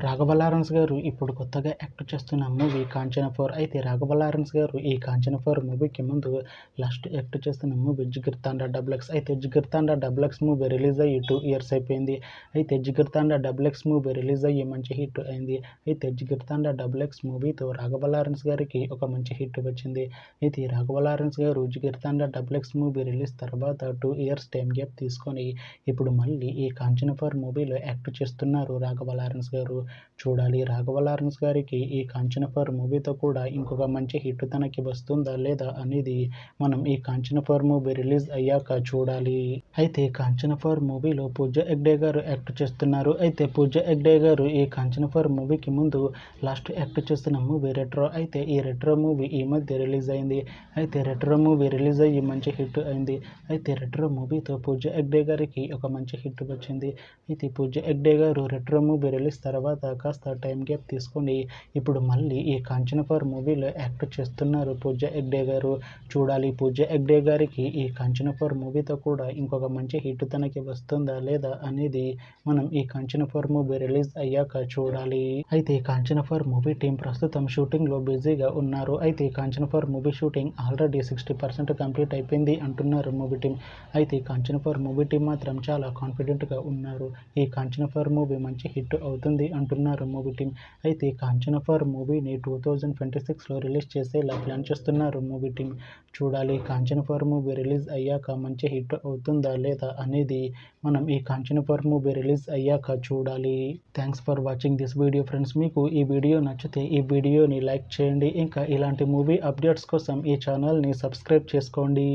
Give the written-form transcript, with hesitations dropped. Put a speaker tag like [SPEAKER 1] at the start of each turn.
[SPEAKER 1] Raghava Lawrence గారు ఇప్పుడు కొత్తగా యాక్ట్ చేస్తున్న మూవీ కాంచన 4. అయితే రాఘవ లారెన్స్ గారు ఈ కాంచన 4 మూవీకి ముందు లాస్ట్ యాక్ట్ చేస్తున్న మూవీ జిగిర్ తాండా డబుల్ ఎక్స్. అయితే జిగిర్ తాండా డబుల్ ఎక్స్ మూవీ రిలీజ్ అయ్యి 2 years అయిపోయింది. అయితే జిగిర్ తాండా డబుల్ ఎక్స్ మూవీ రిలీజ్ అయ్యి మంచి హిట్ అయింది. అయితే జిగిర్ తాండా డబుల్ ఎక్స్ మూవీతో రాఘవ లారెన్స్ గారికి ఒక మంచి హిట్ వచ్చింది. అయితే రాఘవ లారెన్స్ గారు జిగిర్ తాండా డబుల్ ఎక్స్ మూవీ రిలీజ్ తర్వాత 2 years టైం గ్యాప్ తీసుకొని ఇప్పుడు మళ్ళీ ఈ కాంచన 4 మూవీలో యాక్ట్ చేస్తున్నారు రాఘవ లారెన్స్ గారు. చూడాలి రాఘవ లారెన్స్ గారికి ఈ కాంచన 4 మూవీతో కూడా ఇంకొక మంచి హిట్ తనకి వస్తుందా లేదా అనేది మనం ఈ కాంచన 4 మూవీ రిలీజ్ అయ్యాక చూడాలి. అయితే కాంచన 4 మూవీలో పూజా హెగ్డే గారు యాక్ట్ చేస్తున్నారు. అయితే పూజా హెగ్డే గారు ఈ కాంచన 4 మూవీకి ముందు లాస్ట్ యాక్ట్ చేస్తున్న మూవీ రెట్రో. అయితే ఈ రెట్రో మూవీ ఈ మధ్య రిలీజ్ అయింది. అయితే రెట్రో మూవీ రిలీజ్ అయ్యి మంచి హిట్ అయింది. అయితే రెట్రో మూవీతో పూజా హెగ్డే గారికి ఒక మంచి హిట్ వచ్చింది. అయితే పూజా హెగ్డే గారు రెట్రో మూవీ రిలీజ్ తర్వాత కాస్త టైం గ్యాప్ తీసుకొని ఇప్పుడు మళ్ళీ ఈ కాంచన 4 మూవీలో యాక్ట్ చేస్తున్నారు పూజా హెగ్డే గారు. చూడాలి పూజా హెగ్డే గారికి ఈ కాంచన 4 మూవీతో కూడా ఇంకొక మంచి హిట్ తనకి వస్తుందా లేదా అనేది మనం ఈ కాంచన 4 మూవీ రిలీజ్ అయ్యాక చూడాలి. అయితే కాంచన 4 మూవీ టీం ప్రస్తుతం షూటింగ్లో బిజీగా ఉన్నారు. అయితే Kanchana 4 movie shooting already 60% complete అయిపోయింది అంటున్నారు మూవీ టీం. అయితే కాంచన 4 మూవీ టీం మాత్రం చాలా కాన్ఫిడెంట్గా ఉన్నారు. ఈ కాంచన 4 మూవీ మంచి హిట్ అవుతుంది అంటున్నారు మూవీ టీం. అయితే కాంచన 4 మూవీని 2026లో రిలీజ్ చేసేలా ప్లాన్ చేస్తున్నారు మూవీ టీం. చూడాలి కాంచన 4 మూవీ రిలీజ్ అయ్యాక మంచి హిట్ అవుతుందా లేదా అనేది మనం ఈ కాంచన 4 మూవీ రిలీజ్ అయ్యాక చూడాలి. Thanks for watching this video friends. మీకు ఈ వీడియో నచ్చితే ఈ వీడియోని లైక్ చేయండి. ఇంకా ఇలాంటి మూవీ అప్డేట్స్ కోసం ఈ ఛానల్ని సబ్స్క్రైబ్ చేసుకోండి.